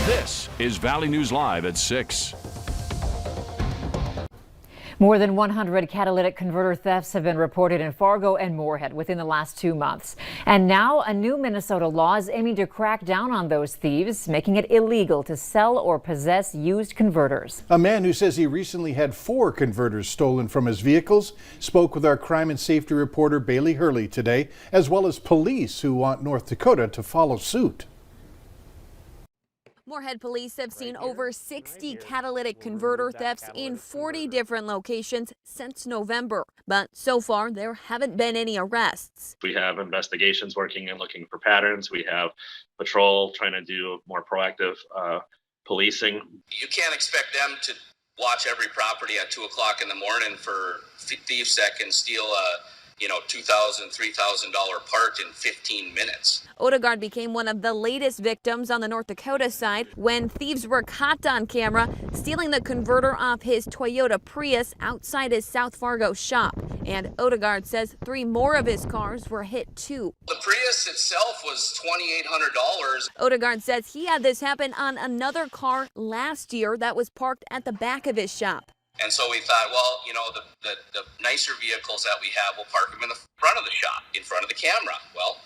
This is Valley News Live at 6. More than 100 catalytic converter thefts have been reported in Fargo and Moorhead within the last 2 months. And now a new Minnesota law is aiming to crack down on those thieves, making it illegal to sell or possess used converters. A man who says he recently had 4 converters stolen from his vehicles spoke with our crime and safety reporter Bailey Hurley today, as well as police who want North Dakota to follow suit. Moorhead police have seen over 60 catalytic converter thefts in 40 different locations since November. But so far, there haven't been any arrests. We have investigations working and looking for patterns. We have patrol trying to do more proactive policing. You can't expect them to watch every property at 2 o'clock in the morning for thieves that can steal a $2,000, $3,000 part in 15 minutes. Odegaard became one of the latest victims on the North Dakota side when thieves were caught on camera stealing the converter off his Toyota Prius outside his South Fargo shop. And Odegaard says 3 more of his cars were hit too. The Prius itself was $2,800. Odegaard says he had this happen on another car last year that was parked at the back of his shop. And so we thought, well, the nicer vehicles that we have, we'll park them in the front of the shop, in front of the camera. Well,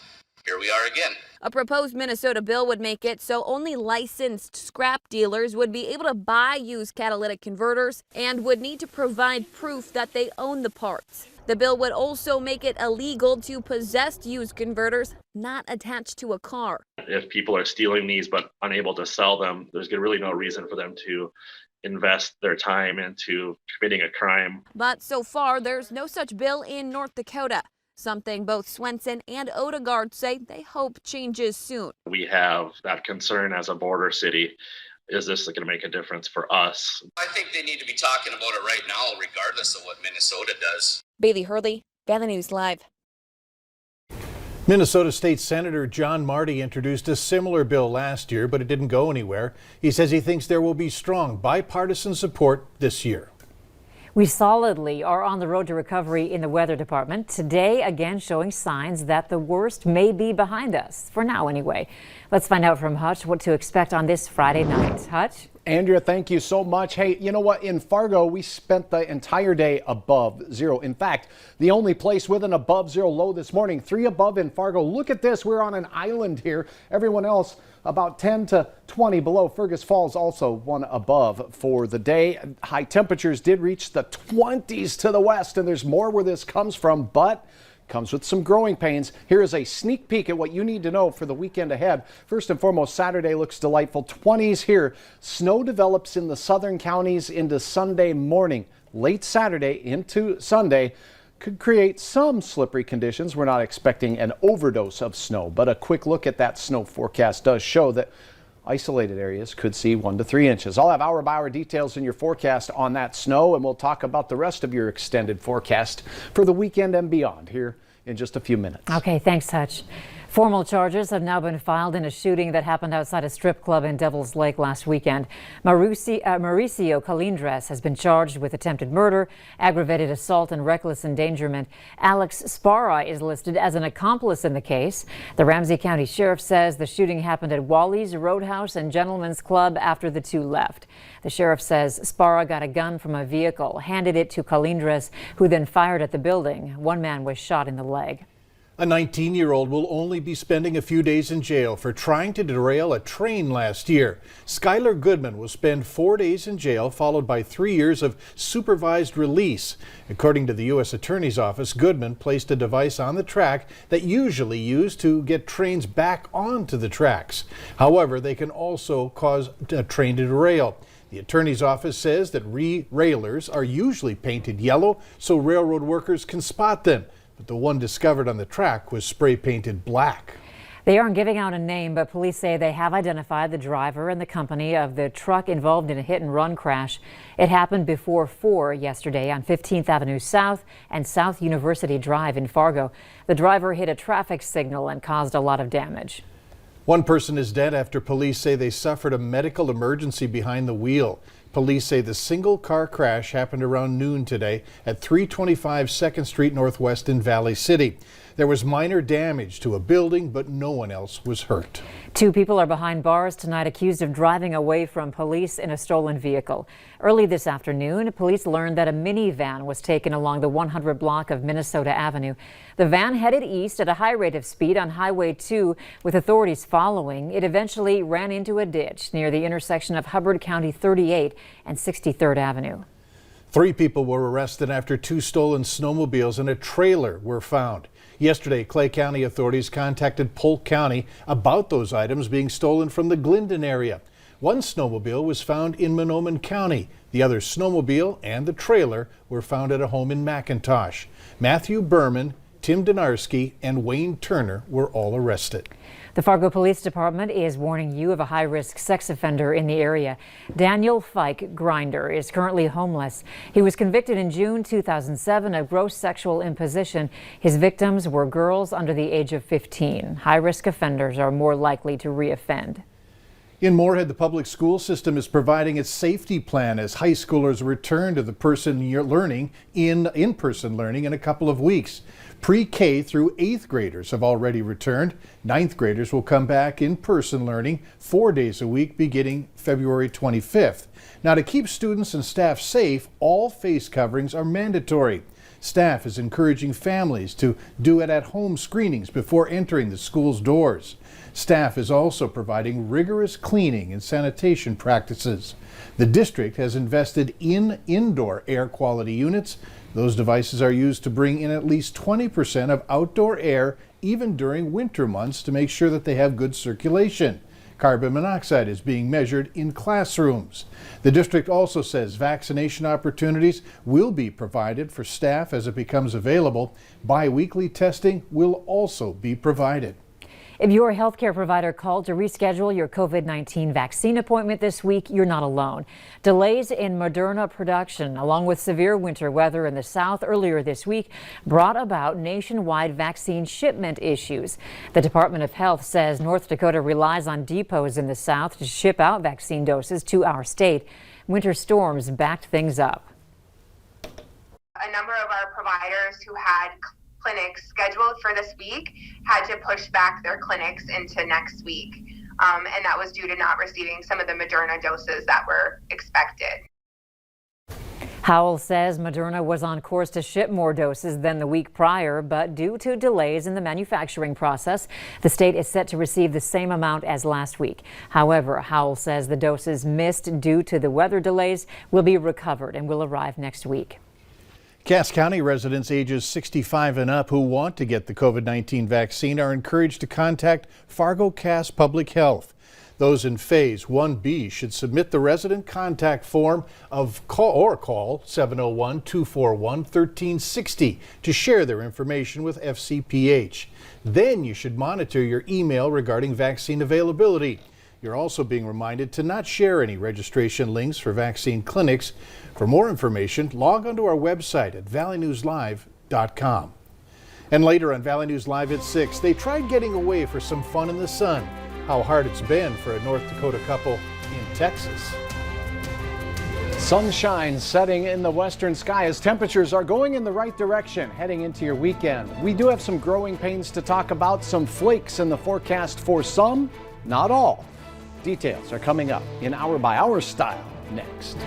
here we are again. A proposed Minnesota bill would make it so only licensed scrap dealers would be able to buy used catalytic converters and would need to provide proof that they own the parts. The bill would also make it illegal to possess used converters not attached to a car. If people are stealing these but unable to sell them, there's really no reason for them to invest their time into committing a crime. But so far, there's no such bill in North Dakota, something both Swenson and Odegaard say they hope changes soon. We have that concern as a border city. Is this going to make a difference for us? I think they need to be talking about it right now, regardless of what Minnesota does. Bailey Hurley, Valley News Live. Minnesota State Senator John Marty introduced a similar bill last year, but it didn't go anywhere. He says he thinks there will be strong bipartisan support this year. We solidly are on the road to recovery in the weather department. Today, again, showing signs that the worst may be behind us, for now anyway. Let's find out from Hutch what to expect on this Friday night. Hutch? Andrea, thank you so much. Hey, you know what? In Fargo, we spent the entire day above zero. In fact, the only place with an above zero low this morning, 3 above in Fargo. Look at this. We're on an island here. Everyone else about 10 to 20 below. Fergus Falls also 1 above for the day. High temperatures did reach the 20s to the west, and there's more where this comes from, but comes with some growing pains. Here is a sneak peek at what you need to know for the weekend ahead. First and foremost, Saturday looks delightful. 20s here. Snow develops in the southern counties into Sunday morning. Late Saturday into Sunday could create some slippery conditions. We're not expecting an overdose of snow, but a quick look at that snow forecast does show that isolated areas could see 1 to 3 inches. I'll have hour-by-hour details in your forecast on that snow, and we'll talk about the rest of your extended forecast for the weekend and beyond here in just a few minutes. Okay, thanks, Hutch. Formal charges have now been filed in a shooting that happened outside a strip club in Devil's Lake last weekend. Mauricio Calindres has been charged with attempted murder, aggravated assault, and reckless endangerment. Alex Sparra is listed as an accomplice in the case. The Ramsey County Sheriff says the shooting happened at Wally's Roadhouse and Gentlemen's Club after the two left. The sheriff says Sparra got a gun from a vehicle, handed it to Calindres, who then fired at the building. One man was shot in the leg. A 19-year-old will only be spending a few days in jail for trying to derail a train last year. Skylar Goodman will spend 4 days in jail, followed by 3 years of supervised release. According to the U.S. Attorney's Office, Goodman placed a device on the track that usually used to get trains back onto the tracks. However, they can also cause a train to derail. The Attorney's Office says that railers are usually painted yellow so railroad workers can spot them. But the one discovered on the track was spray painted black. They aren't giving out a name, but police say they have identified the driver and the company of the truck involved in a hit-and-run crash. It happened before 4 yesterday on 15th Avenue South and South University Drive in Fargo. The driver hit a traffic signal and caused a lot of damage. One person is dead after police say they suffered a medical emergency behind the wheel. Police say the single car crash happened around noon today at 325 2nd Street Northwest in Valley City. There was minor damage to a building, but no one else was hurt. 2 people are behind bars tonight accused of driving away from police in a stolen vehicle. Early this afternoon, police learned that a minivan was taken along the 100 block of Minnesota Avenue. The van headed east at a high rate of speed on Highway 2, with authorities following. It eventually ran into a ditch near the intersection of Hubbard County 38 and 63rd Avenue. 3 people were arrested after 2 stolen snowmobiles and a trailer were found. Yesterday, Clay County authorities contacted Polk County about those items being stolen from the Glendon area. One snowmobile was found in Mahnomen County. The other snowmobile and the trailer were found at a home in McIntosh. Matthew Berman, Tim Donarski, and Wayne Turner were all arrested. The Fargo Police Department is warning you of a high-risk sex offender in the area. Daniel Fike Grinder is currently homeless. He was convicted in June 2007 of gross sexual imposition. His victims were girls under the age of 15. High-risk offenders are more likely to reoffend. In Moorhead, the public school system is providing its safety plan as high schoolers return to the in-person learning in a couple of weeks. Pre-K through 8th graders have already returned. 9th graders will come back in-person learning 4 days a week beginning February 25th. Now, to keep students and staff safe, all face coverings are mandatory. Staff is encouraging families to do at-home screenings before entering the school's doors. Staff is also providing rigorous cleaning and sanitation practices. The district has invested in indoor air quality units. Those devices are used to bring in at least 20% of outdoor air even during winter months to make sure that they have good circulation. Carbon monoxide is being measured in classrooms. The district also says vaccination opportunities will be provided for staff as it becomes available. Bi-weekly testing will also be provided. If your healthcare provider called to reschedule your COVID-19 vaccine appointment this week, you're not alone. Delays in Moderna production, along with severe winter weather in the South earlier this week, brought about nationwide vaccine shipment issues. The Department of Health says North Dakota relies on depots in the South to ship out vaccine doses to our state. Winter storms backed things up. A number of our providers who had clinics scheduled for this week had to push back their clinics into next week. And that was due to not receiving some of the Moderna doses that were expected. Howell says Moderna was on course to ship more doses than the week prior, but due to delays in the manufacturing process, the state is set to receive the same amount as last week. However, Howell says the doses missed due to the weather delays will be recovered and will arrive next week. Cass County residents ages 65 and up who want to get the COVID-19 vaccine are encouraged to contact Fargo Cass Public Health. Those in Phase 1B should submit the resident contact form call 701-241-1360 to share their information with FCPH. Then you should monitor your email regarding vaccine availability. You're also being reminded to not share any registration links for vaccine clinics. For more information, log onto our website at valleynewslive.com. And later on Valley News Live at 6, they tried getting away for some fun in the sun. How hard it's been for a North Dakota couple in Texas. Sunshine setting in the western sky as temperatures are going in the right direction heading into your weekend. We do have some growing pains to talk about, some flakes in the forecast for some, not all. Details are coming up in Hour by Hour style next.